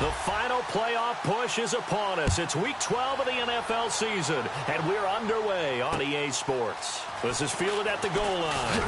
The final playoff push is upon us. It's Week 12 of the NFL season, and we're underway on EA Sports. This is fielded at the goal line.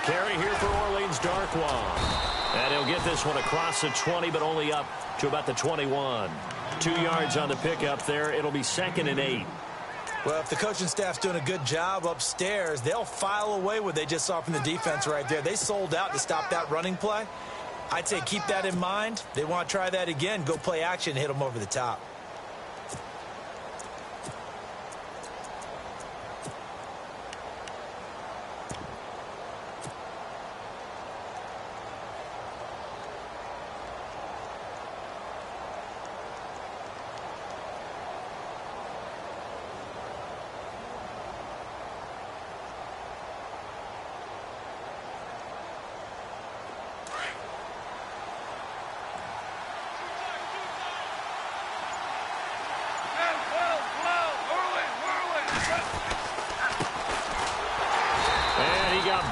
Carry here for Orleans, Darkwa. And he'll get this one across the 20, but only up to about the 21. 2 yards on the pickup there. It'll be 2nd and 8. Well, if the coaching staff's doing a good job upstairs, they'll file away what they just saw from the defense right there. They sold out to stop that running play. I'd say keep that in mind. They want to try that again. Go play action, hit them over the top.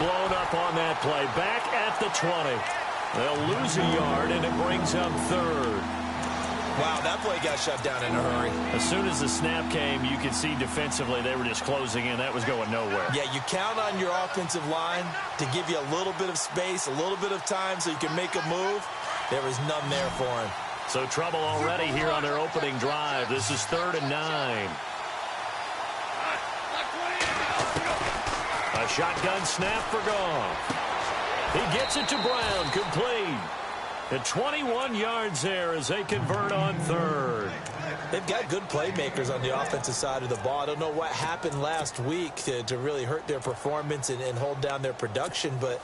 Blown up on that play. Back at the 20. They'll lose a yard, and it brings up 3rd. Wow, that play got shut down in a hurry. As soon as the snap came, you could see defensively they were just closing in. That was going nowhere. Yeah, you count on your offensive line to give you a little bit of space, a little bit of time so you can make a move. There was none there for him. So trouble already here on their opening drive. This is 3rd and 9. A shotgun snap for Goff. He gets it to Brown, complete. At 21 yards there as they convert on 3rd. They've got good playmakers on the offensive side of the ball. I don't know what happened last week to really hurt their performance and hold down their production, but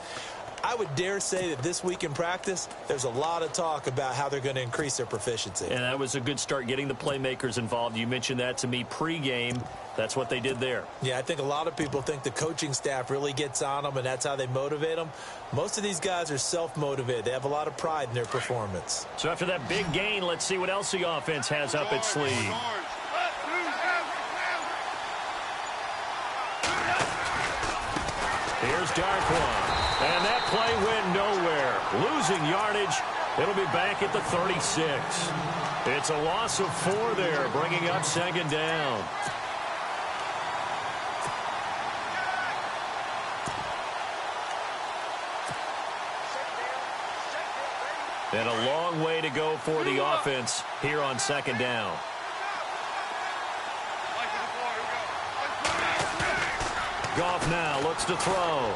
I would dare say that this week in practice, there's a lot of talk about how they're going to increase their proficiency. And that was a good start, getting the playmakers involved. You mentioned that to me pregame. That's what they did there. Yeah, I think a lot of people think the coaching staff really gets on them, and that's how they motivate them. Most of these guys are self-motivated. They have a lot of pride in their performance. So after that big gain, let's see what else the offense has up its sleeve. Here's Darkwa. And that play went nowhere. Losing yardage. It'll be back at the 36. It's a loss of 4 there, bringing up 2nd down. And a long way to go for the offense here on 2nd down. Goff now looks to throw.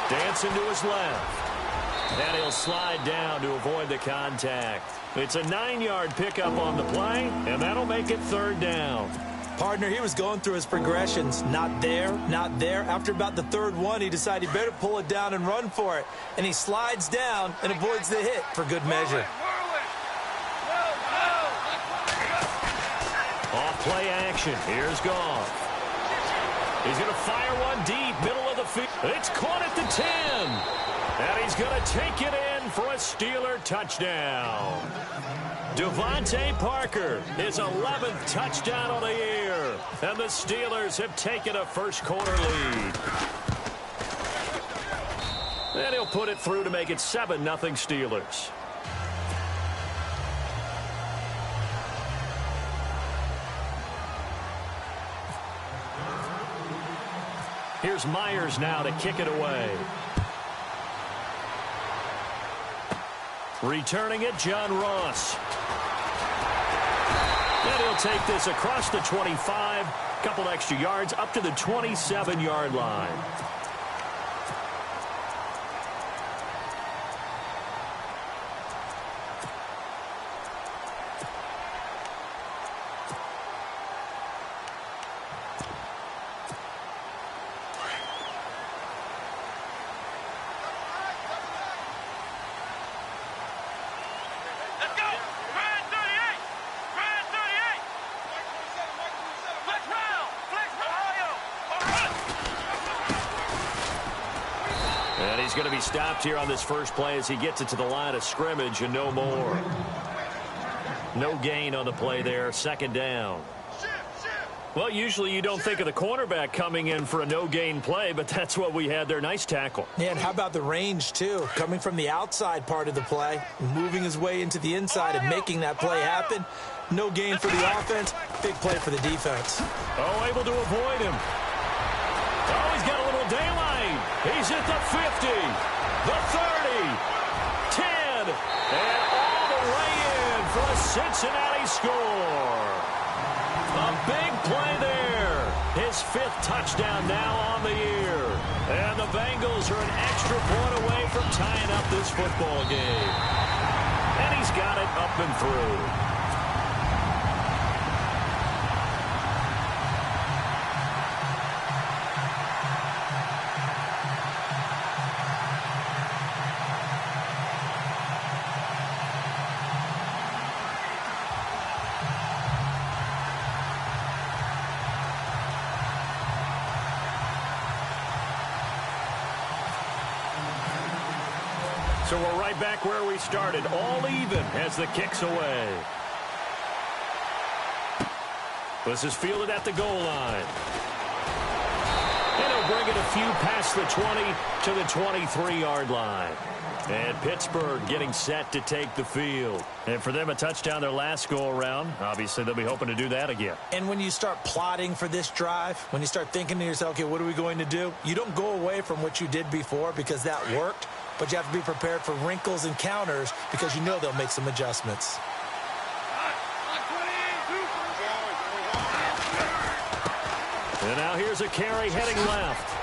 Dancing to his left. And he'll slide down to avoid the contact. It's a 9-yard pickup on the play, and that'll make it 3rd down. Partner, he was going through his progressions. Not there, not there. After about the 3rd one, he decided he better pull it down and run for it. And he slides down and avoids the hit for good measure. Off play action. Here's Goff. He's going to fire one deep, middle of the field. It's caught at the 10. And he's going to take it in for a Steeler touchdown. Devontae Parker, his 11th touchdown of the year. And the Steelers have taken a first-quarter lead. And he'll put it through to make it 7-0 Steelers. Here's Myers now to kick it away. Returning it, John Ross. And he'll take this across the 25. Couple extra yards up to the 27-yard line. And he's going to be stopped here on this first play as he gets it to the line of scrimmage and no more. No gain on the play there, second down. Well, usually you don't think of the cornerback coming in for a no-gain play, but that's what we had there. Nice tackle. Yeah, and how about the range, too? Coming from the outside part of the play, moving his way into the inside and making that play happen. No gain for the offense, big play for the defense. Oh, able to avoid him. Oh, he's got a little daylight. He's at the 50, the 30, 10, and all the way in for a Cincinnati score. A big play there. His 5th touchdown now on the year. And the Bengals are an extra point away from tying up this football game. And he's got it up and through. So we're right back where we started, all even as the kick's away. This is fielded at the goal line. And he'll bring it a few past the 20 to the 23-yard line. And Pittsburgh getting set to take the field. And for them, a touchdown their last go-around. Obviously, they'll be hoping to do that again. And when you start plotting for this drive, when you start thinking to yourself, okay, what are we going to do? You don't go away from what you did before because that worked. But you have to be prepared for wrinkles and counters because you know they'll make some adjustments. And now here's a carry heading left.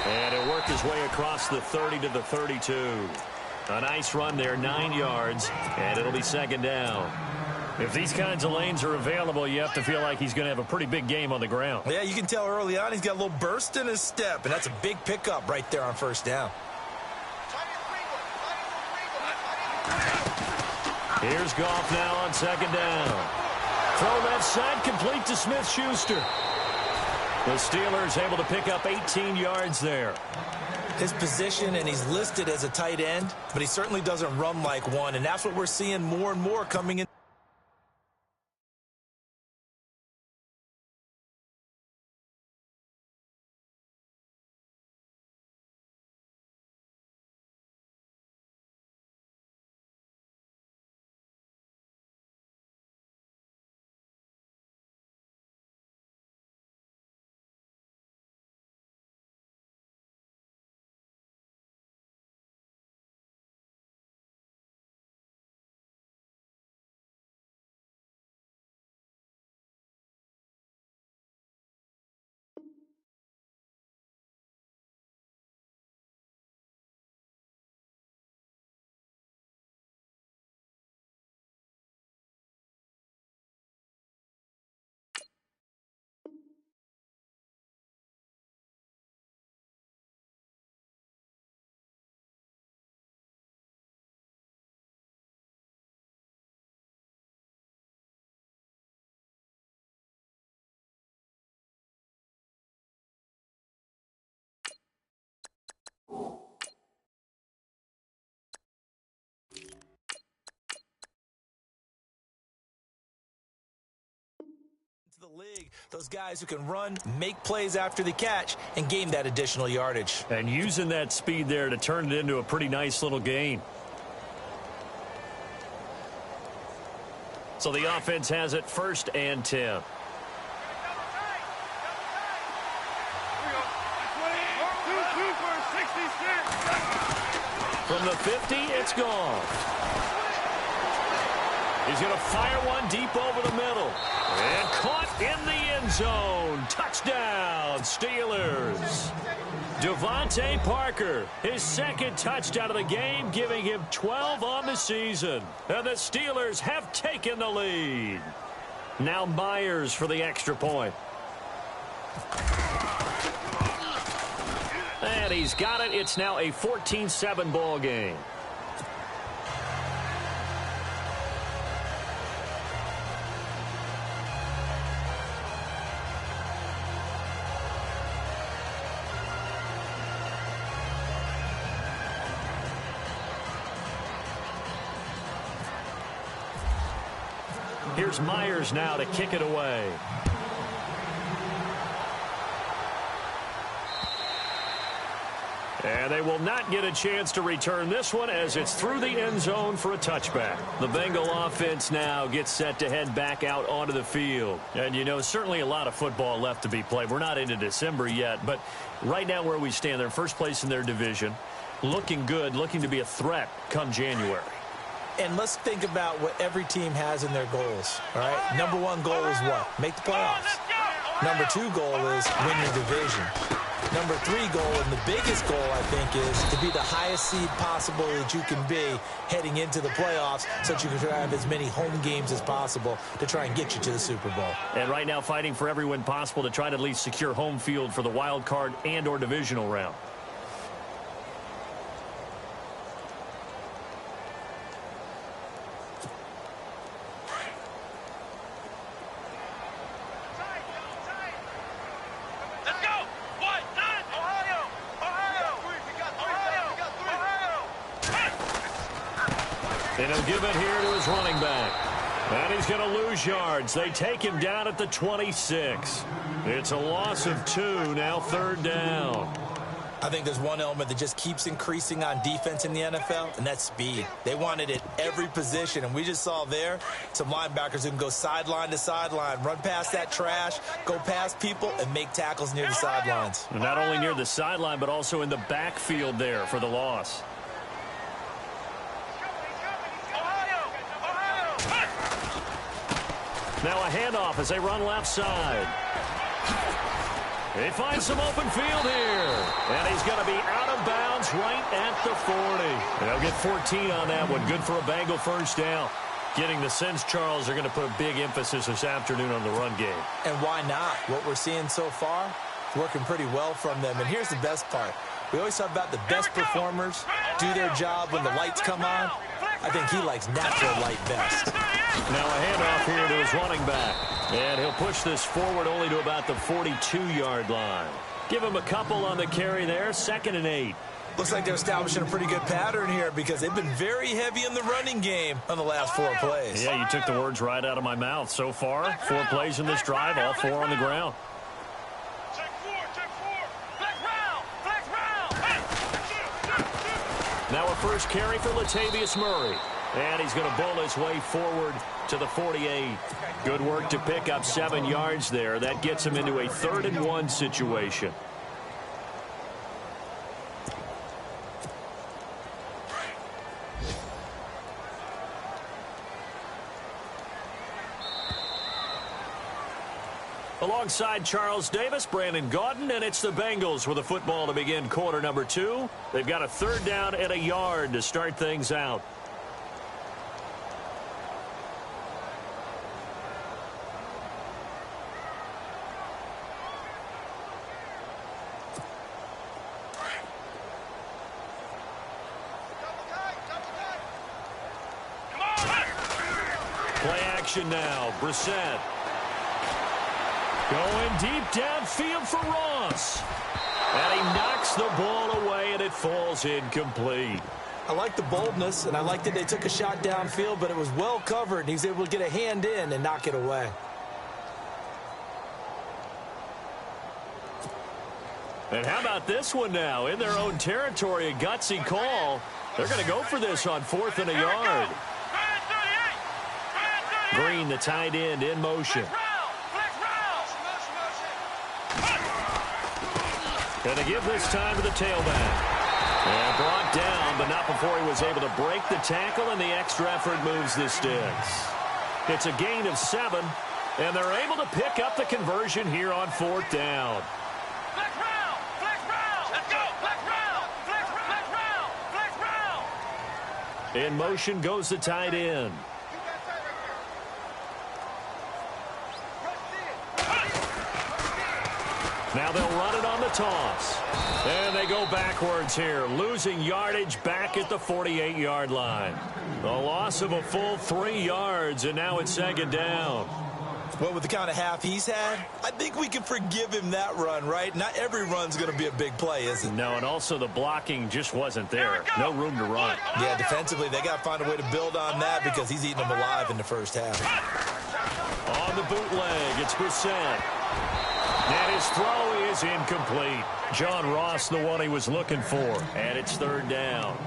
And it worked his way across the 30 to the 32. A nice run there, 9 yards, and it'll be second down. If these kinds of lanes are available, you have to feel like he's going to have a pretty big game on the ground. Yeah, you can tell early on he's got a little burst in his step, and that's a big pickup right there on first down. Here's Goff now on second down. Throw left side, complete to Smith-Schuster. The Steelers able to pick up 18 yards there. His position, and he's listed as a tight end, but he certainly doesn't run like one, and that's what we're seeing more and more coming in. The league, those guys who can run, make plays after the catch, and gain that additional yardage. And using that speed there to turn it into a pretty nice little gain. So the offense has it 1st and 10. From the 50, it's gone. He's going to fire one deep over the middle. And caught in the end zone. Touchdown, Steelers. Devontae Parker, his 2nd touchdown of the game, giving him 12 on the season. And the Steelers have taken the lead. Now Myers for the extra point. And he's got it. It's now a 14-7 ball game. Here's Myers now to kick it away. And they will not get a chance to return this one as it's through the end zone for a touchback. The Bengal offense now gets set to head back out onto the field. And, you know, certainly a lot of football left to be played. We're not into December yet, but right now where we stand, they're in first place in their division. Looking good, looking to be a threat come January. And let's think about what every team has in their goals, all right? Number one goal is what? Make the playoffs. Number two goal is win your division. Number three goal, and the biggest goal, I think, is to be the highest seed possible that you can be heading into the playoffs so that you can have as many home games as possible to try and get you to the Super Bowl. And right now fighting for every win possible to try to at least secure home field for the wild card and or divisional round. And he'll give it here to his running back. And he's going to lose yards. They take him down at the 26. It's a loss of 2, now third down. I think there's one element that just keeps increasing on defense in the NFL, and that's speed. They want it at every position, and we just saw there some linebackers who can go sideline to sideline, run past that trash, go past people, and make tackles near the sidelines. And not only near the sideline, but also in the backfield there for the loss. Now a handoff as they run left side. They find some open field here. And he's going to be out of bounds right at the 40. They'll get 14 on that one. Good for a Bengal first down. Getting the sense, Charles, they're going to put a big emphasis this afternoon on the run game. And why not? What we're seeing so far, working pretty well from them. And here's the best part. We always talk about the best performers do their job when the lights come on. I think he likes natural light best. Now a handoff here to his running back. And he'll push this forward only to about the 42-yard line. Give him a couple on the carry there. 2nd and 8. Looks like they're establishing a pretty good pattern here because they've been very heavy in the running game on the last 4 plays. Yeah, you took the words right out of my mouth. So far, 4 plays in this drive, all 4 on the ground. Now a first carry for Latavius Murray. And he's going to bull his way forward to the 48. Good work to pick up 7 yards there. That gets him into a 3rd and 1 situation. Alongside Charles Davis, Brandon Gaudin, and it's the Bengals with the football to begin quarter number 2. They've got a 3rd down and a yard to start things out. Play action now. Brissett. Going deep downfield for Ross. And he knocks the ball away, and it falls incomplete. I like the boldness, and I like that they took a shot downfield, but it was well covered, and he was able to get a hand in and knock it away. And how about this one now? In their own territory, a gutsy call. They're going to go for this on 4th and a yard. Green, the tight end, in motion. And they give this time to the tailback. And brought down, but not before he was able to break the tackle, and the extra effort moves the sticks. It's a gain of 7, and they're able to pick up the conversion here on 4th down. In motion goes the tight end. Now they'll run it on the toss. And they go backwards here, losing yardage back at the 48-yard line. A loss of a full 3 yards, and now it's 2nd down. Well, with the kind of half he's had, I think we can forgive him that run, right? Not every run's going to be a big play, is it? No, and also the blocking just wasn't there. No room to run. Yeah, defensively, they got to find a way to build on that because he's eating them alive in the first half. On the bootleg, it's Brissett. And his throw is incomplete. John Ross, the one he was looking for. And it's third down.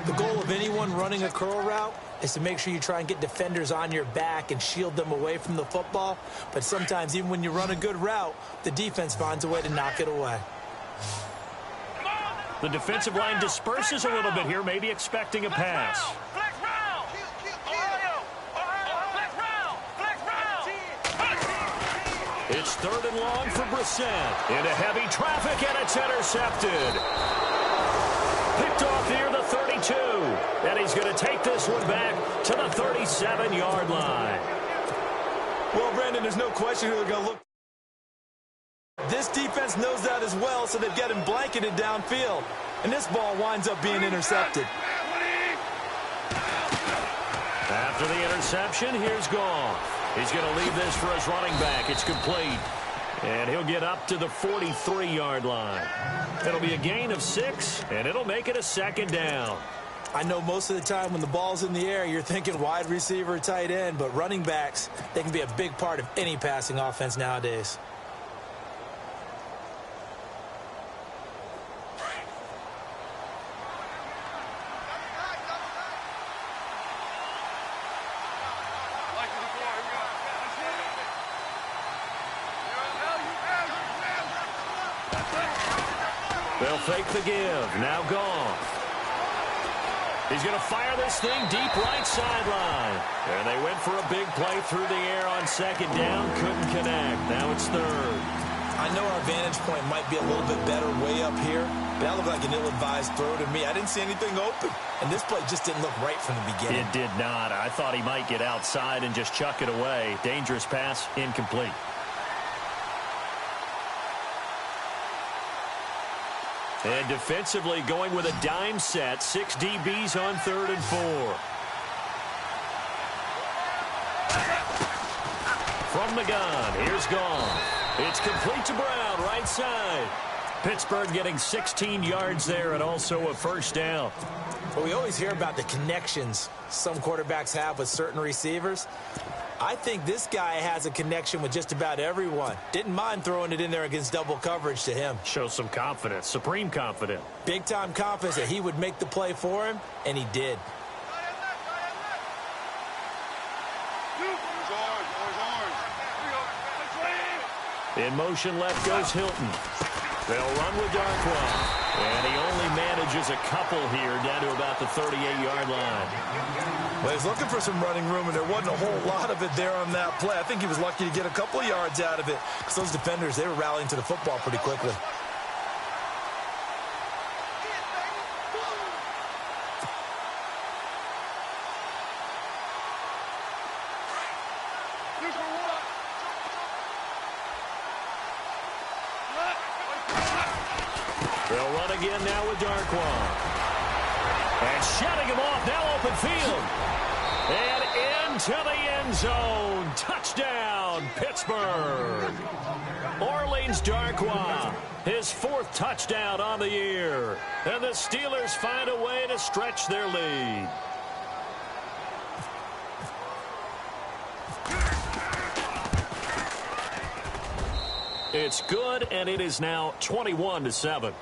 The goal of anyone running a curl route is to make sure you try and get defenders on your back and shield them away from the football. But sometimes, even when you run a good route, the defense finds a way to knock it away. The defensive line disperses a little bit here, maybe expecting a pass. It's third and long for Brissett. Into heavy traffic, and it's intercepted. Picked off near the 32. And he's going to take this one back to the 37-yard line. Well, Brandon, there's no question who they're going to look. This defense knows that as well, so they've got him blanketed downfield. And this ball winds up being intercepted. After the interception, here's Goff. He's going to leave this for his running back. It's complete. And he'll get up to the 43-yard line. It'll be a gain of 6, and it'll make it a second down. I know most of the time when the ball's in the air, you're thinking wide receiver, tight end, but running backs, they can be a big part of any passing offense nowadays. They'll fake the give. Now Goff. He's going to fire this thing deep right sideline. And they went for a big play through the air on second down. Couldn't connect. Now it's third. I know our vantage point might be a little bit better way up here, but that looked like an ill-advised throw to me. I didn't see anything open. And this play just didn't look right from the beginning. It did not. I thought he might get outside and just chuck it away. Dangerous pass, incomplete. And defensively going with a dime set. 6 DBs on 3rd and 4. From the gun, here's Goff. It's complete to Brown, right side. Pittsburgh getting 16 yards there and also a first down. Well, we always hear about the connections some quarterbacks have with certain receivers. I think this guy has a connection with just about everyone. Didn't mind throwing it in there against double coverage to him. Shows some confidence, supreme confidence. Big-time confidence that he would make the play for him, and he did. In motion left goes Hilton. They'll run with Darkwa. And he only manages a couple here down to about the 38-yard line. Well, he's looking for some running room, and there wasn't a whole lot of it there on that play. I think he was lucky to get a couple of yards out of it because those defenders, they were rallying to the football pretty quickly. They'll run again now with Darkwa. And shutting him off, now open field. And into the end zone. Touchdown, Pittsburgh. Orleans Darkwa, his 4th touchdown on the year. And the Steelers find a way to stretch their lead. It's good, and it is now 21-7.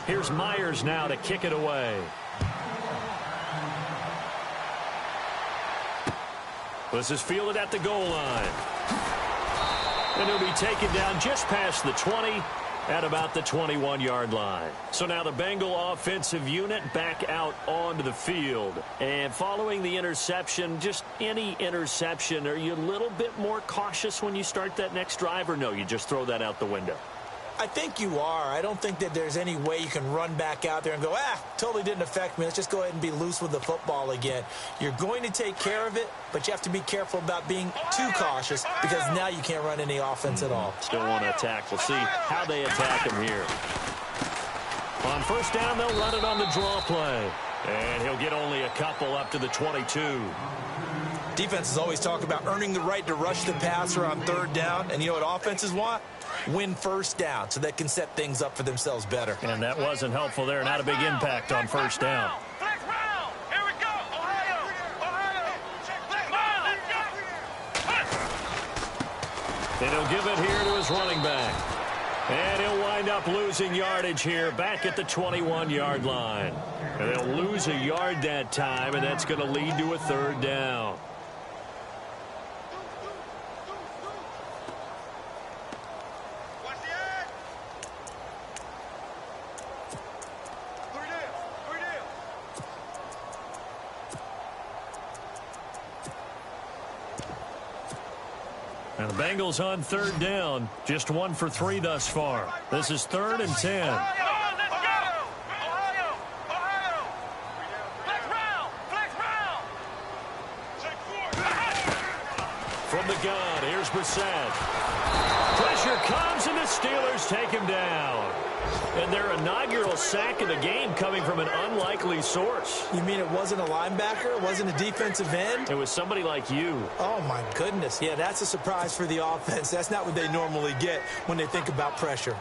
Here's Myers now to kick it away. This is fielded at the goal line. And he'll be taken down just past the 20 at about the 21-yard line. So now the Bengal offensive unit back out onto the field. And following the interception, just any interception, are you a little bit more cautious when you start that next drive, or no, you just throw that out the window? I think you are. I don't think that there's any way you can run back out there and go, totally didn't affect me. Let's just go ahead and be loose with the football again. You're going to take care of it, but you have to be careful about being too cautious because now you can't run any offense at all. Still want to attack. We'll see how they attack him here. On first down, they'll run it on the draw play. And he'll get only a couple up to the 22. Defenses always talk about earning the right to rush the passer on 3rd down. And you know what offenses want? Win first down so they can set things up for themselves better. And that wasn't helpful there. Not a big impact on first down. Flex round. Here we go. And he'll give it here to his running back. And he'll wind up losing yardage here back at the 21-yard line. And they'll lose a yard that time, and that's going to lead to a third down. And the Bengals on third down. Just 1 for 3 thus far. This is 3rd and 10. From the gun, here's Brissett. Pressure comes, and the Steelers take him down. And their inaugural sack of the game coming from an unlikely source. You mean it wasn't a linebacker? It wasn't a defensive end? It was somebody like you. Oh, my goodness. Yeah, that's a surprise for the offense. That's not what they normally get when they think about pressure.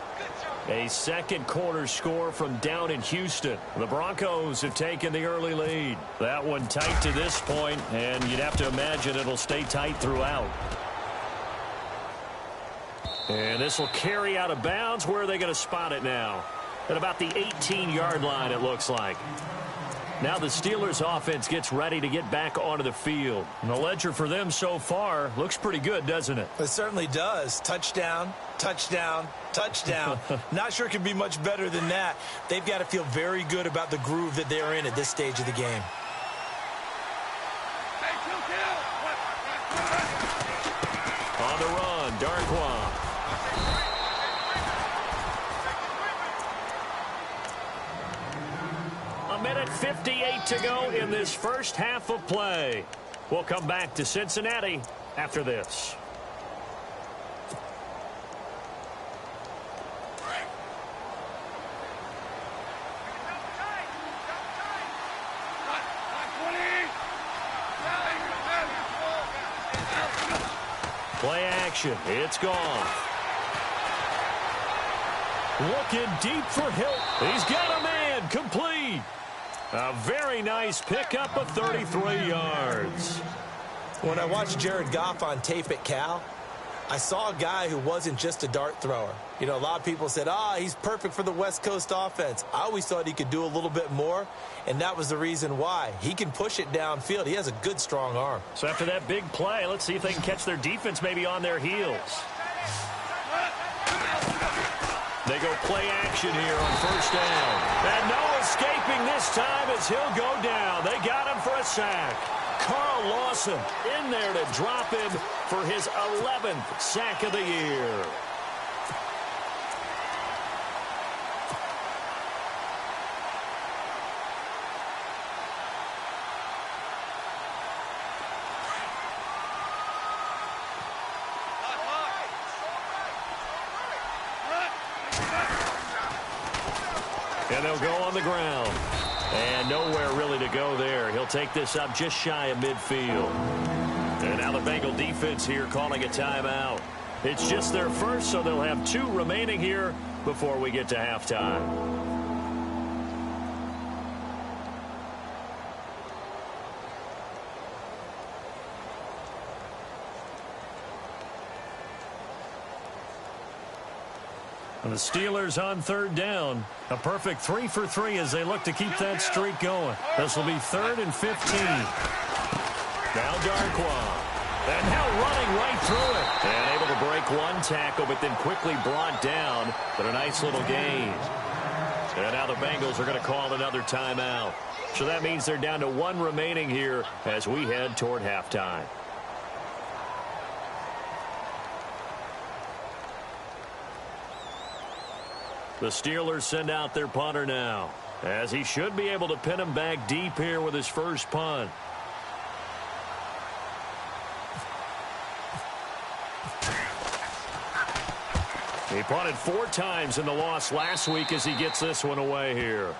A second quarter score from down in Houston. The Broncos have taken the early lead. That one tight to this point, and you'd have to imagine it'll stay tight throughout. And this will carry out of bounds. Where are they going to spot it now? At about the 18-yard line, it looks like. Now the Steelers offense gets ready to get back onto the field. And the ledger for them so far looks pretty good, doesn't it? It certainly does. Touchdown, touchdown, touchdown. Not sure it can be much better than that. They've got to feel very good about the groove that they're in at this stage of the game. On the run, Darkwa. A minute 58 to go in this first half of play. We'll come back to Cincinnati after this. Play action. It's gone. Looking deep for Hill. He's got a man. Complete. A very nice pickup of 33 yards. When I watched Jared Goff on tape at Cal, I saw a guy who wasn't just a dart thrower. You know, a lot of people said, he's perfect for the West Coast offense. I always thought he could do a little bit more, and that was the reason why. He can push it downfield. He has a good, strong arm. So after that big play, let's see if they can catch their defense maybe on their heels. They go play action here on first down. And no escaping this time as he'll go down. They got him for a sack. Carl Lawson in there to drop him for his 11th sack of the year. And they'll go on the ground. And nowhere really to go there. He'll take this up just shy of midfield. And now the Bengal defense here calling a timeout. It's just their first, so they'll have 2 remaining here before we get to halftime. And the Steelers on third down. A perfect 3 for 3 as they look to keep that streak going. This will be 3rd and 15. Now Darkwa. And now running right through it. And able to break one tackle, but then quickly brought down. But a nice little gain. And now the Bengals are going to call another timeout. So that means they're down to 1 remaining here as we head toward halftime. The Steelers send out their punter now, as he should be able to pin him back deep here with his first punt. He punted 4 times in the loss last week as he gets this one away here.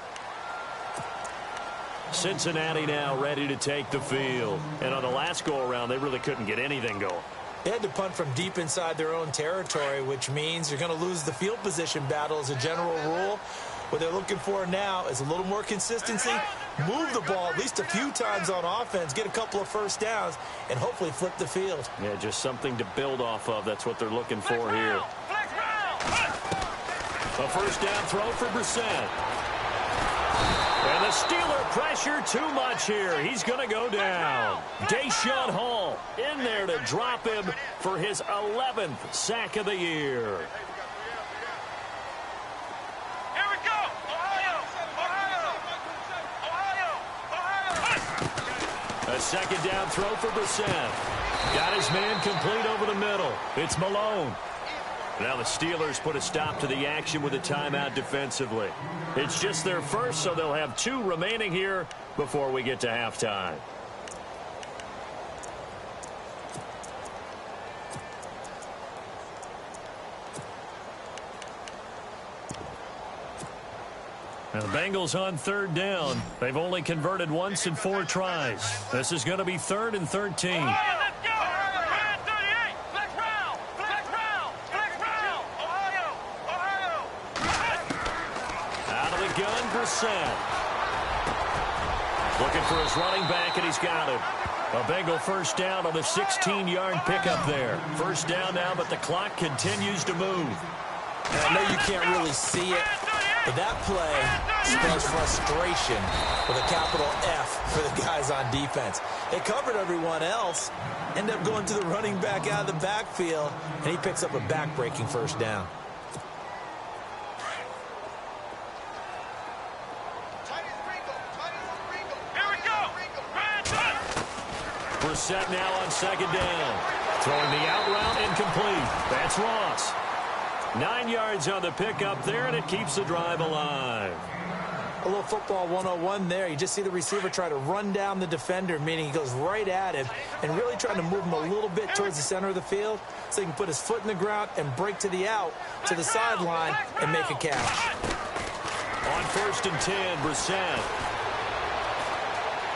Cincinnati now ready to take the field. And on the last go-around, they really couldn't get anything going. They had to punt from deep inside their own territory, which means you're going to lose the field position battle as a general rule. What they're looking for now is a little more consistency, move the ball at least a few times on offense, get a couple of first downs, and hopefully flip the field. Yeah, just something to build off of. That's what they're looking for here. A first down throw for Brissett. And the Steeler pressure too much here. He's going to go down. Deshaun Hall in there to drop him for his 11th sack of the year. A second down throw for Brissett. Got his man complete over the middle. It's Malone. Now the Steelers put a stop to the action with a timeout defensively. It's just their first, so they'll have 2 remaining here before we get to halftime. Now the Bengals on third down. They've only converted once in 4 tries. This is going to be 3rd and 13. Gun Brissett. Looking for his running back, and he's got him. A Bengal first down on a 16-yard pickup there. First down now, but the clock continues to move. And I know you can't really see it, but that play spells frustration with a capital F for the guys on defense. They covered everyone else, end up going to the running back out of the backfield, and he picks up a back-breaking first down. Brissett now on second down. Throwing the out route incomplete. That's Ross. 9 yards on the pickup there, and it keeps the drive alive. A little football 101 there. You just see the receiver try to run down the defender, meaning he goes right at him and really trying to move him a little bit towards the center of the field so he can put his foot in the ground and break to the out, to the sideline, and make a catch. On 1st and 10, Brissett.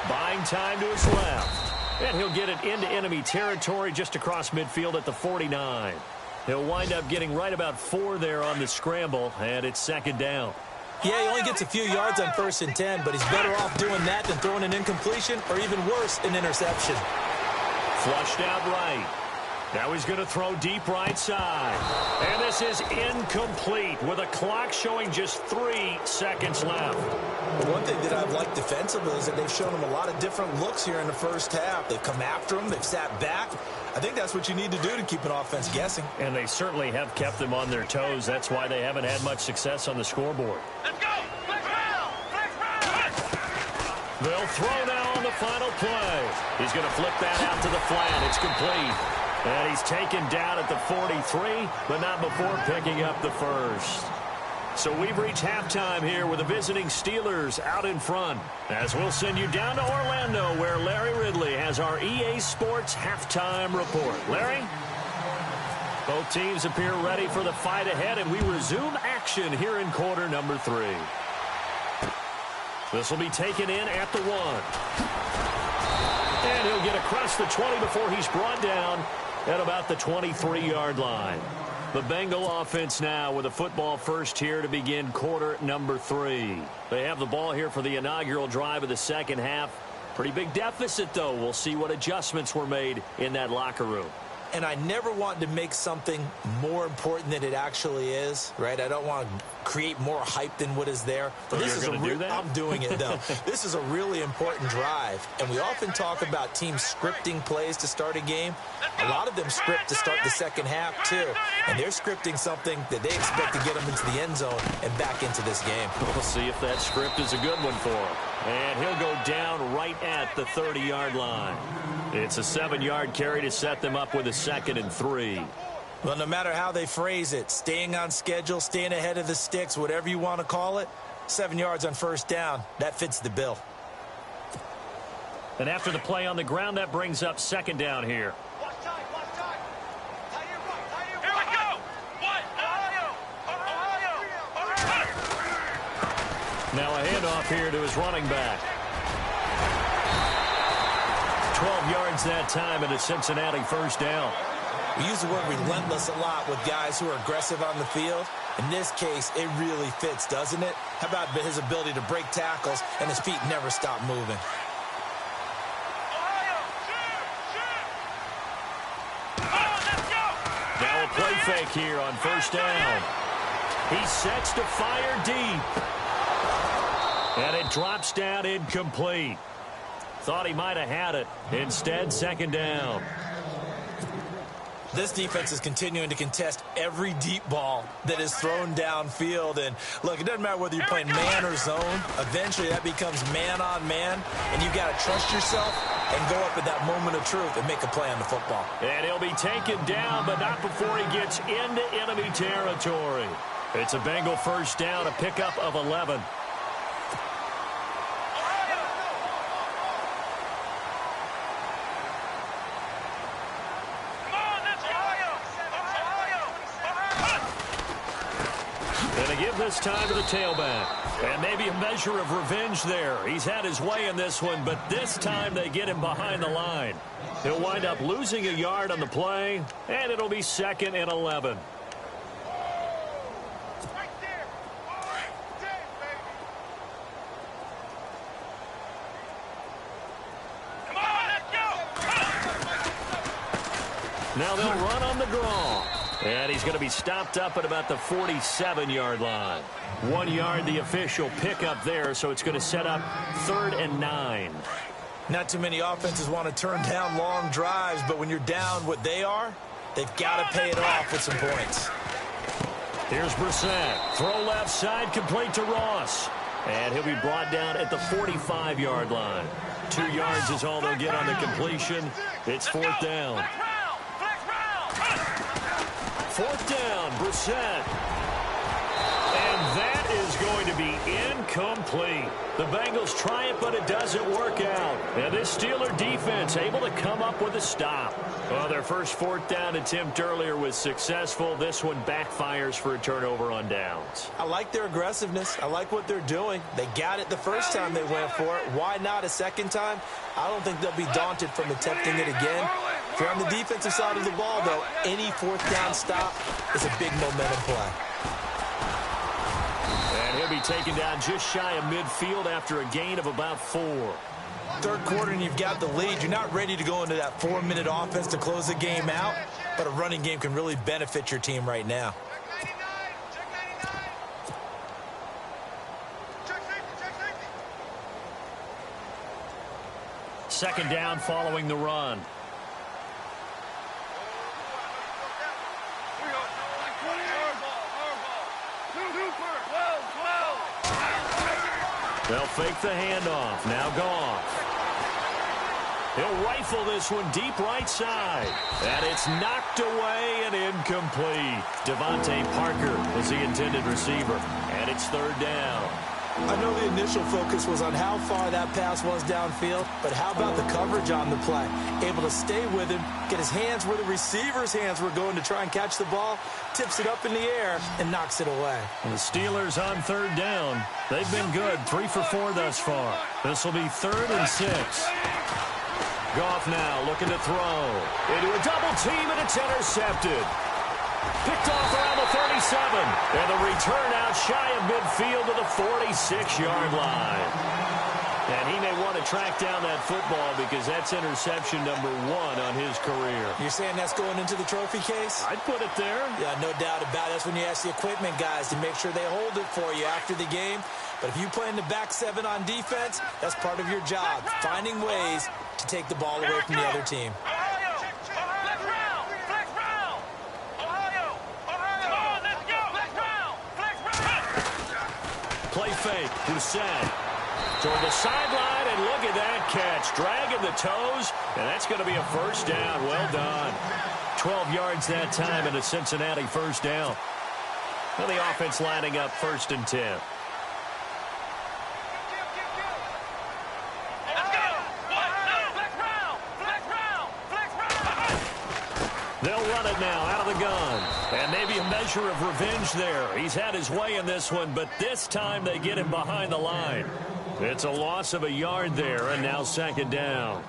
Buying time to his left. And he'll get it into enemy territory just across midfield at the 49. He'll wind up getting right about 4 there on the scramble, and it's second down. Yeah, he only gets a few yards on 1st and 10, but he's better off doing that than throwing an incompletion or even worse, an interception. Flushed out right. Now he's going to throw deep right side. And this is incomplete with a clock showing just 3 seconds left. One thing that I've liked defensively is that they've shown him a lot of different looks here in the first half. They've come after him. They've sat back. I think that's what you need to do to keep an offense guessing. And they certainly have kept them on their toes. That's why they haven't had much success on the scoreboard. Let's go! They'll throw now on the final play. He's going to flip that out to the flat. It's complete. And he's taken down at the 43, but not before picking up the first. So we've reached halftime here with the visiting Steelers out in front. As we'll send you down to Orlando, where Larry Ridley has our EA Sports halftime report. Larry? Both teams appear ready for the fight ahead, and we resume action here in quarter number 3. This will be taken in at the 1. And he'll get across the 20 before he's brought down at about the 23-yard line. The Bengal offense now with a football first here to begin quarter number 3. They have the ball here for the inaugural drive of the second half. Pretty big deficit, though. We'll see what adjustments were made in that locker room. And I never want to make something more important than it actually is, right? I don't want to create more hype than what is there. But this is I'm doing it, though. This is a really important drive. And we often talk about teams scripting plays to start a game. A lot of them script to start the second half, too. And they're scripting something that they expect to get them into the end zone and back into this game. We'll see if that script is a good one for him. And he'll go down right at the 30-yard line. It's a 7-yard carry to set them up with a 2nd and 3. Well, no matter how they phrase it, staying on schedule, staying ahead of the sticks, whatever you want to call it, 7 yards on first down, that fits the bill. And after the play on the ground, that brings up 2nd down here. Now a handoff here to his running back. 12 yards that time, and a Cincinnati first down. We use the word relentless a lot with guys who are aggressive on the field. In this case, it really fits, doesn't it? How about his ability to break tackles and his feet never stop moving? Now a play fake here on first down. He sets to fire deep. And it drops down incomplete. Thought he might have had it. Instead, second down. This defense is continuing to contest every deep ball that is thrown downfield. And, look, it doesn't matter whether you're playing man or zone. Eventually, that becomes man-on-man, and you've got to trust yourself and go up at that moment of truth and make a play on the football. And he'll be taken down, but not before he gets into enemy territory. It's a Bengal first down, a pickup of 11. This time to the tailback. And maybe a measure of revenge there. He's had his way in this one, but this time they get him behind the line. He'll wind up losing a yard on the play, and it'll be 2nd and 11. Now they'll run on the draw. And he's going to be stopped up at about the 47-yard line. 1 yard, the official pickup there, so it's going to set up 3rd and 9. Not too many offenses want to turn down long drives, but when you're down what they are, they've got to pay it off with some points. Here's Brissett. Throw left side, complete to Ross. And he'll be brought down at the 45-yard line. 2 yards is all they'll get on the completion. It's 4th down. 4th down, Brissett. And that is going to be incomplete. The Bengals try it, but it doesn't work out. And this Steeler defense able to come up with a stop. Well, their first 4th down attempt earlier was successful. This one backfires for a turnover on downs. I like their aggressiveness. I like what they're doing. They got it the first time they went for it. Why not a second time? I don't think they'll be daunted from attempting it again. If you're on the defensive side of the ball, though, any 4th down stop is a big momentum play. And he'll be taken down just shy of midfield after a gain of about 4. 3rd quarter and you've got the lead. You're not ready to go into that 4-minute offense to close the game out, but a running game can really benefit your team right now. Second down following the run. They'll fake the handoff. Now Goff. He'll rifle this one deep right side. And it's knocked away and incomplete. Devontae Parker was the intended receiver. And it's 3rd down. I know the initial focus was on how far that pass was downfield, but how about the coverage on the play? Able to stay with him, get his hands where the receiver's hands were going to try and catch the ball, tips it up in the air, and knocks it away. And the Steelers on 3rd down. They've been good, 3 for 4 thus far. This will be 3rd and 6. Goff now looking to throw. Into a double team, and it's intercepted. Picked off around the 37. And the return out shy of midfield to the 46-yard line. And he may want to track down that football because that's interception number 1 on his career. You're saying that's going into the trophy case? I'd put it there. Yeah, no doubt about it. That's when you ask the equipment guys to make sure they hold it for you after the game. But if you play in the back 7 on defense, that's part of your job, finding ways to take the ball away from the other team. Play fake, Brissett toward the sideline, and look at that catch. Dragging the toes, and that's going to be a first down. Well done. 12 yards that time, and a Cincinnati first down. Well, the offense lining up 1st and 10. They'll run it now out of the gun. And maybe a measure of revenge there. He's had his way in this one, but this time they get him behind the line. It's a loss of a yard there, and now 2nd down.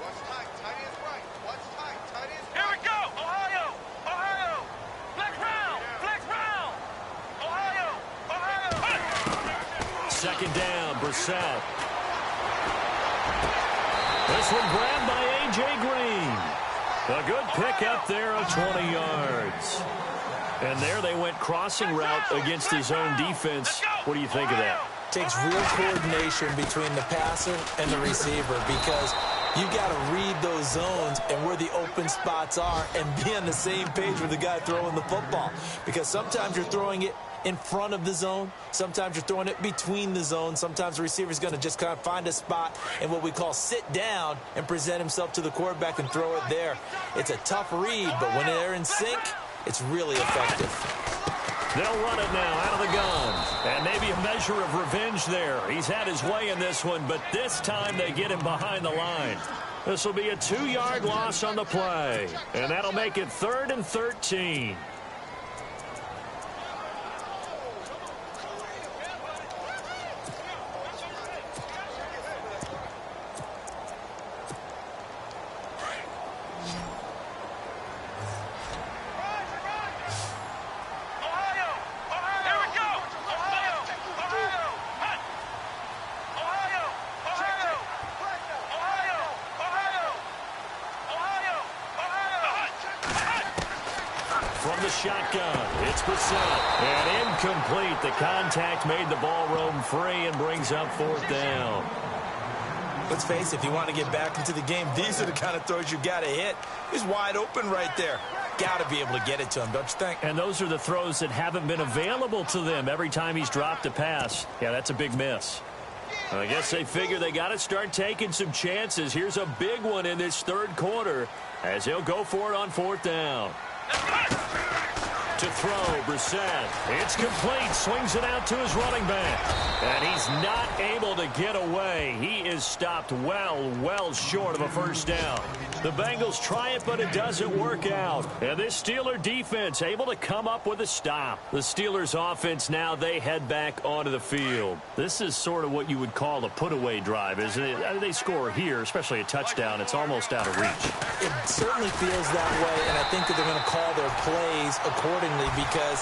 Watch tight. Tight is right. Watch tight. Tight is right. second down. Brissett. This one grabbed by A.J. Green. A good pickup there of 20 yards. And there they went crossing route against his own defense. What do you think of that? Takes real coordination between the passer and the receiver because you got to read those zones and where the open spots are and be on the same page with the guy throwing the football. Because sometimes you're throwing it in front of the zone. Sometimes you're throwing it between the zones. Sometimes the receiver's going to just kind of find a spot and what we call sit down and present himself to the quarterback and throw it there. It's a tough read, but when they're in sync, it's really effective. They'll run it now out of the gun. And maybe a measure of revenge there. He's had his way in this one, but this time they get him behind the line. This will be a 2-yard loss on the play. And that'll make it 3rd and 13. From the shotgun, it's Brissett. And incomplete. The contact made the ball roam free and brings up 4th down. Let's face it, if you want to get back into the game, these are the kind of throws you got to hit. He's wide open right there. Got to be able to get it to him, don't you think? And those are the throws that haven't been available to them every time he's dropped a pass. Yeah, that's a big miss. I guess they figure they got to start taking some chances. Here's a big one in this 3rd quarter as he'll go for it on 4th down. To throw, Brissett. It's complete. Swings it out to his running back. And he's not able to get away. He is stopped well short of a 1st down. The Bengals try it, but it doesn't work out. And this Steeler defense able to come up with a stop. The Steelers offense now, they head back onto the field. This is sort of what you would call a put-away drive, isn't it? They score here, especially a touchdown. It's almost out of reach. It certainly feels that way, and I think that they're going to call their plays accordingly because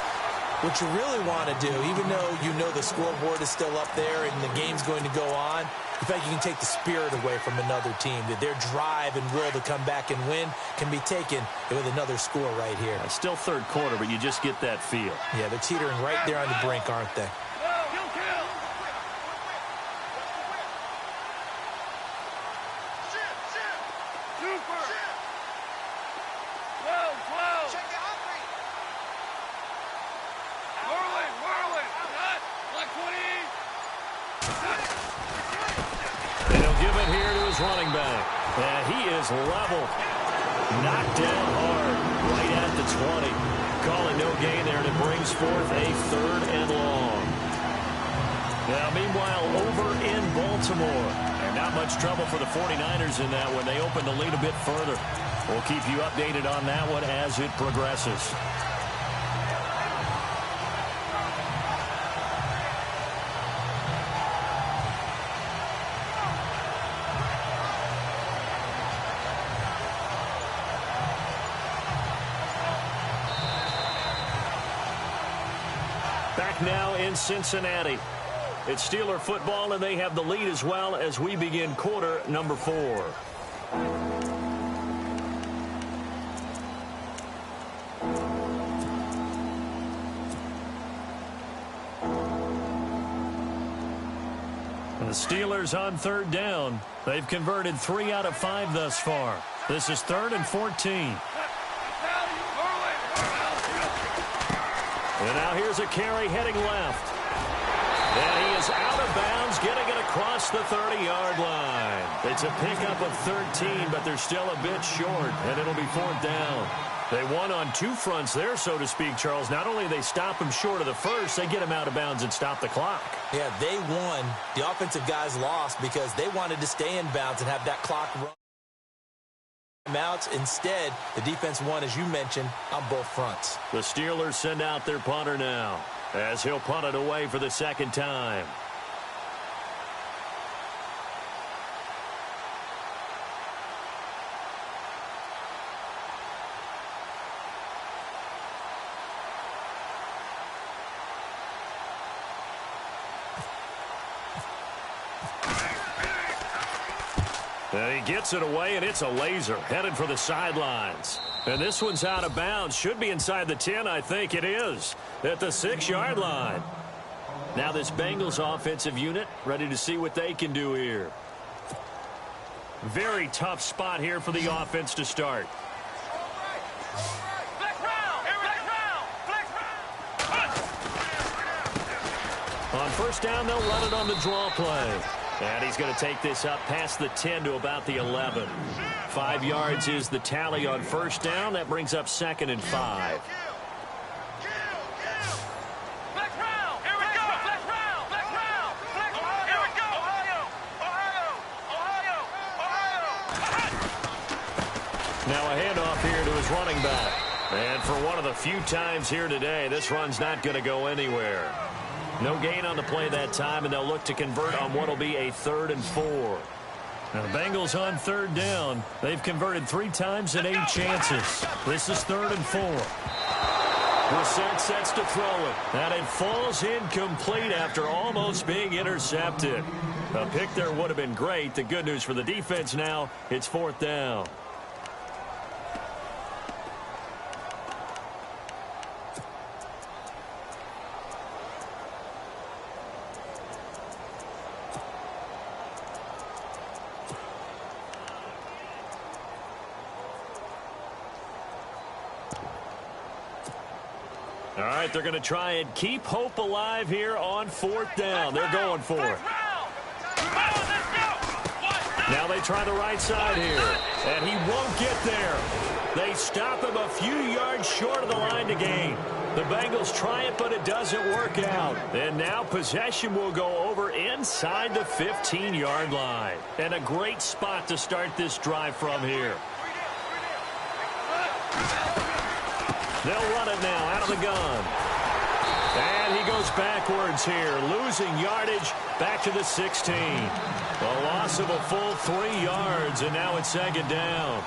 what you really want to do, even though you know the scoreboard is still up there and the game's going to go on, in fact, you can take the spirit away from another team. That their drive and will to come back and win can be taken with another score right here. It's still 3rd quarter, but you just get that feel. Yeah, they're teetering right there on the brink, aren't they? Running back. And he is level. Knocked down hard right at the 20. Calling no gain there, and it brings forth a 3rd and long. Now, meanwhile, over in Baltimore. And not much trouble for the 49ers in that one. They open the lead a bit further. We'll keep you updated on that one as it progresses. Back now in Cincinnati. It's Steeler football, and they have the lead as well as we begin quarter number 4. And the Steelers on 3rd down. They've converted 3 out of 5 thus far. This is 3rd and 14. And now here's a carry heading left. And he is out of bounds, getting it across the 30-yard line. It's a pickup of 13, but they're still a bit short, and it'll be 4th down. They won on 2 fronts there, so to speak, Charles. Not only they stop him short of the first, they get him out of bounds and stop the clock. Yeah, they won. The offensive guys lost because they wanted to stay in bounds and have that clock run. Outs. Instead, the defense won, as you mentioned, on both fronts. The Steelers send out their punter now as he'll punt it away for the 2nd time. And he gets it away, and it's a laser headed for the sidelines. And this one's out of bounds. Should be inside the 10, I think it is, at the 6-yard line. Now this Bengals offensive unit ready to see what they can do here. Very tough spot here for the offense to start. On first down, they'll run it on the draw play. And he's going to take this up past the 10 to about the 11. 5 yards is the tally on first down. That brings up 2nd and 5. Now a handoff here to his running back. And for one of the few times here today, this run's not going to go anywhere. No gain on the play that time, and they'll look to convert on what will be a 3rd and 4. Now the Bengals on 3rd down. They've converted 3 times in 8 chances. This is 3rd and 4. Brissett sets to throw it. And it falls incomplete after almost being intercepted. A pick there would have been great. The good news for the defense now, it's 4th down. All right, they're going to try and keep hope alive here on 4th down. They're going for it. Now they try the right side here, and he won't get there. They stop him a few yards short of the line to gain. The Bengals try it, but it doesn't work out. And now possession will go over inside the 15-yard line. And a great spot to start this drive from here. They'll run it now out of the gun. And he goes backwards here, losing yardage back to the 16. A loss of a full 3 yards, and now it's 2nd down.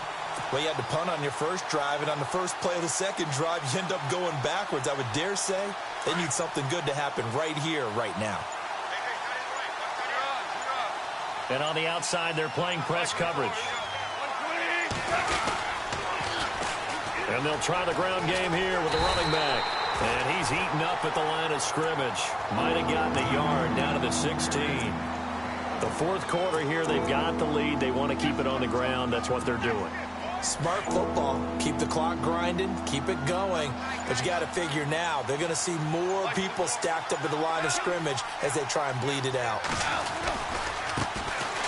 Well, you had to punt on your first drive, and on the first play of the second drive, you end up going backwards. I would dare say they need something good to happen right here, right now. And on the outside, they're playing press coverage. And they'll try the ground game here with the running back. And he's eaten up at the line of scrimmage. Might have gotten a yard down to the 16. The 4th quarter here, they've got the lead. They want to keep it on the ground. That's what they're doing. Smart football. Keep the clock grinding. Keep it going. But you got to figure now, they're going to see more people stacked up at the line of scrimmage as they try and bleed it out.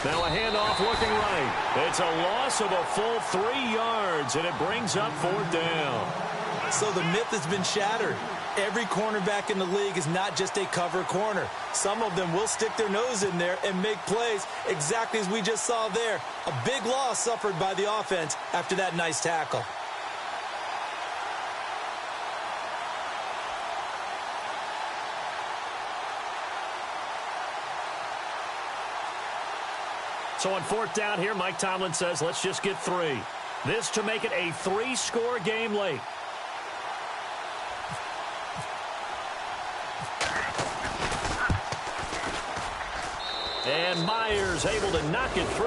Now a handoff looking right. It's a loss of a full 3 yards, and it brings up 4th down. So the myth has been shattered. Every cornerback in the league is not just a cover corner. Some of them will stick their nose in there and make plays exactly as we just saw there. A big loss suffered by the offense after that nice tackle. So on 4th down here, Mike Tomlin says, let's just get 3. This to make it a 3-score game late. And Myers able to knock it through,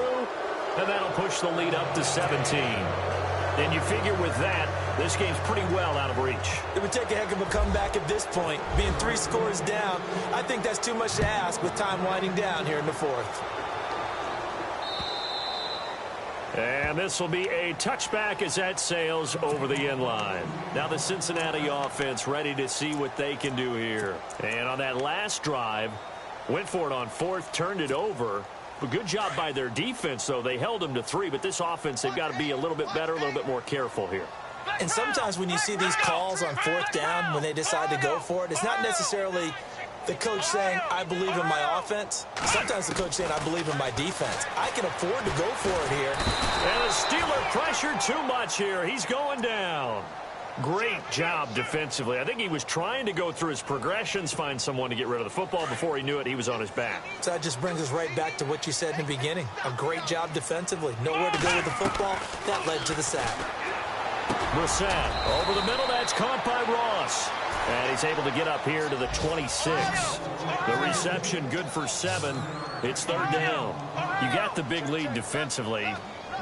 and that'll push the lead up to 17. And you figure with that, this game's pretty well out of reach. It would take a heck of a comeback at this point. Being 3 scores down, I think that's too much to ask with time winding down here in the 4th. And this will be a touchback as that sails over the end line. Now the Cincinnati offense ready to see what they can do here. And on that last drive, went for it on 4th, turned it over. But good job by their defense, though. They held them to 3, but this offense, they've got to be a little bit better, a little bit more careful here. And sometimes when you see these calls on 4th down, when they decide to go for it, it's not necessarily the coach saying, I believe in my offense. Sometimes the coach saying, I believe in my defense. I can afford to go for it here. And the Steeler pressure too much here. He's going down. Great job defensively. I think he was trying to go through his progressions, find someone to get rid of the football. Before he knew it, he was on his back. So that just brings us right back to what you said in the beginning. A great job defensively. Nowhere to go with the football. That led to the sack. Brissett over the middle. That's caught by Ross. And he's able to get up here to the 26. The reception good for 7. It's third down. You got the big lead defensively.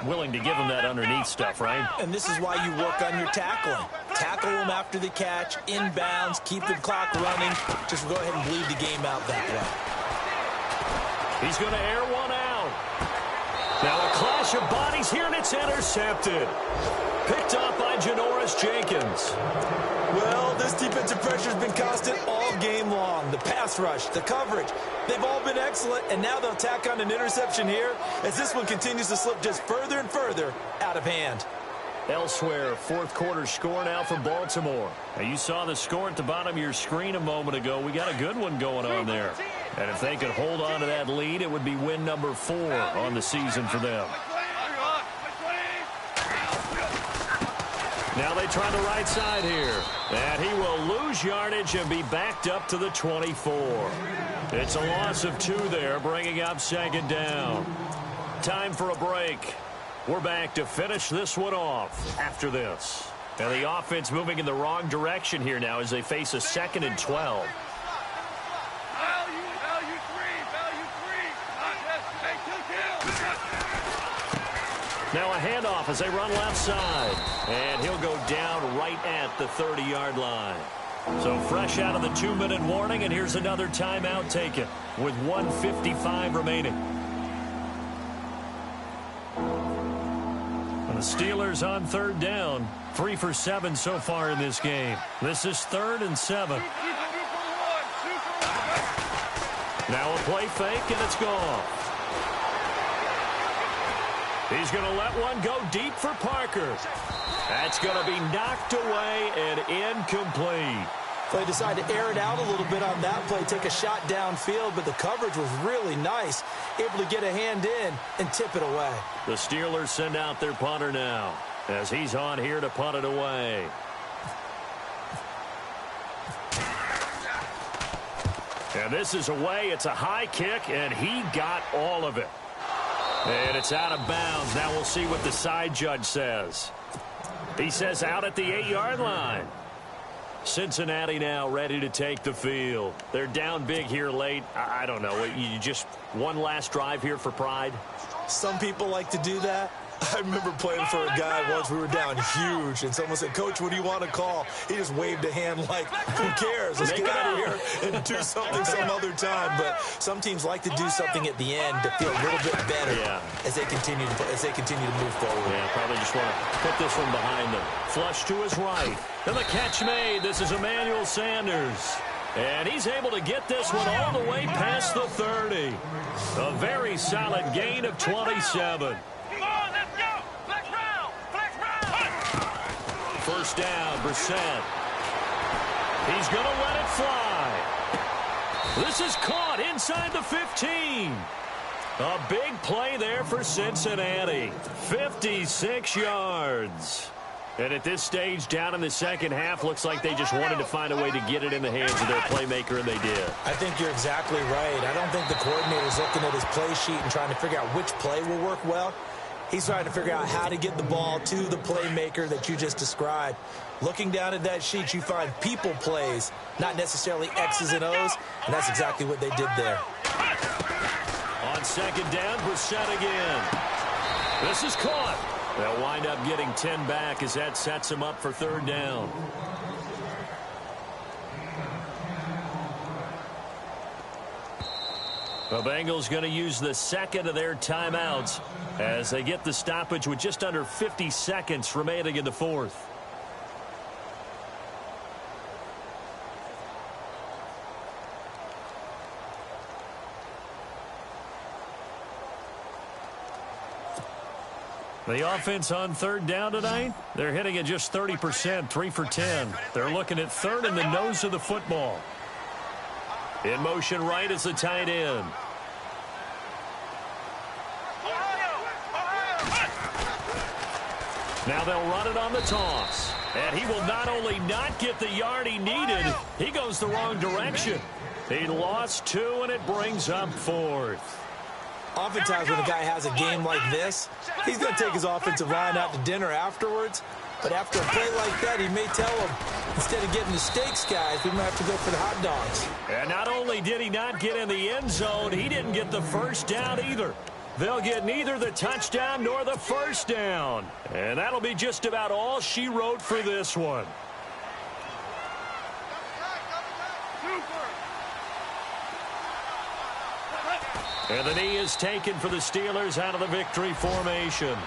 Willing to give him that underneath stuff, right? And this is why you work on your tackling. Tackle them after the catch, inbounds, keep the clock running. Just go ahead and bleed the game out that way. He's going to air one out. Now a clash of bodies here, and it's intercepted. Picked off by Janoris Jenkins. Well, this defensive pressure has been constant all game long. The pass rush, the coverage, they've all been excellent, and now they'll tack on an interception here as this one continues to slip just further and further out of hand. Elsewhere, fourth quarter score now for Baltimore. Now, you saw the score at the bottom of your screen a moment ago. We got a good one going on there. And if they could hold on to that lead, it would be win number 4 on the season for them. Now they try the right side here. And he will lose yardage and be backed up to the 24. It's a loss of 2 there, bringing up second down. Time for a break. We're back to finish this one off after this. And the offense moving in the wrong direction here now as they face a 2nd and 12. Now a handoff as they run left side. And he'll go down right at the 30-yard line. So fresh out of the 2-minute warning, and here's another timeout taken with 1:55 remaining. And the Steelers on third down. 3 for 7 so far in this game. This is 3rd and 7. Now a play fake, and it's gone. He's going to let one go deep for Parker. That's going to be knocked away and incomplete. They decided to air it out a little bit on that play, take a shot downfield, but the coverage was really nice. Able to get a hand in and tip it away. The Steelers send out their punter now as he's on here to punt it away. And this is away. It's a high kick, and he got all of it. And it's out of bounds. Now we'll see what the side judge says. He says out at the 8-yard line. Cincinnati now ready to take the field. They're down big here late. I don't know. You just one last drive here for pride? Some people like to do that. I remember playing for a guy once. We were down huge, and someone said, "Coach, what do you want to call?" He just waved a hand like, who cares? Let's get out of here and do something some other time. But some teams like to do something at the end to feel a little bit better as they continue to move forward. Yeah, probably just want to put this one behind them. Flush to his right. And the catch made. This is Emmanuel Sanders. And he's able to get this one all the way past the 30. A very solid gain of 27. First down, Brissett. He's going to let it fly. This is caught inside the 15. A big play there for Cincinnati. 56 yards. And at this stage, down in the second half, looks like they just wanted to find a way to get it in the hands of their playmaker, and they did. I think you're exactly right. I don't think the coordinator's looking at his play sheet and trying to figure out which play will work well. He's trying to figure out how to get the ball to the playmaker that you just described. Looking down at that sheet, you find people plays, not necessarily X's and O's, and that's exactly what they did there. On second down, Brissett again. This is caught. They'll wind up getting 10 back as that sets them up for third down. The Bengals going to use the second of their timeouts as they get the stoppage with just under 50 seconds remaining in the fourth. The offense on third down tonight, they're hitting at just 30%, 3 for 10. They're looking at third in the nose of the football. In motion right is the tight end. Now they'll run it on the toss. And he will not only not get the yard he needed, he goes the wrong direction. He lost 2, and it brings up 4th. Oftentimes when a guy has a game like this, he's going to take his offensive line out to dinner afterwards. But after a play like that, he may tell him, instead of getting the steaks, guys, we might have to go for the hot dogs. And not only did he not get in the end zone, he didn't get the first down either. They'll get neither the touchdown nor the first down. And that'll be just about all she wrote for this one. And the knee is taken for the Steelers out of the victory formation.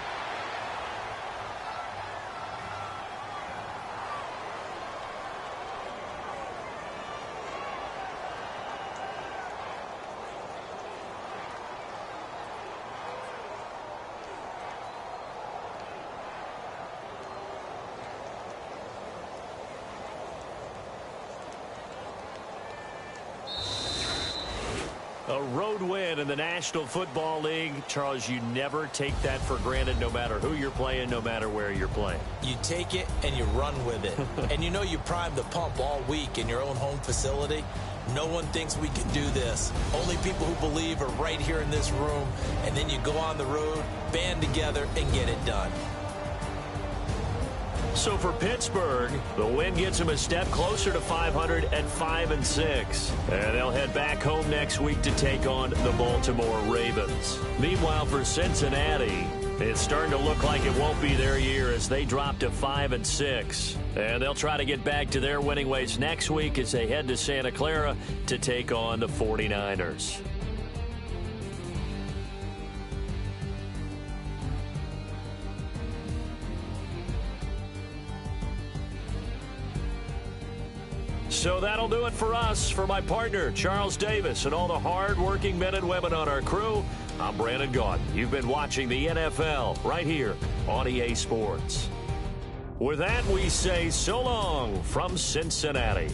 A road win in the National Football League. Charles, you never take that for granted no matter who you're playing, no matter where you're playing. You take it and you run with it. And you know you primed the pump all week in your own home facility. No one thinks we can do this. Only people who believe are right here in this room. And then you go on the road, band together, and get it done. So for Pittsburgh, the win gets them a step closer to 500 at 5-6. And they'll head back home next week to take on the Baltimore Ravens. Meanwhile, for Cincinnati, it's starting to look like it won't be their year as they drop to 5-6. And they'll try to get back to their winning ways next week as they head to Santa Clara to take on the 49ers. So that'll do it for us. For my partner, Charles Davis, and all the hard-working men and women on our crew, I'm Brandon Gaudin. You've been watching the NFL right here on EA Sports. With that, we say so long from Cincinnati.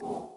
You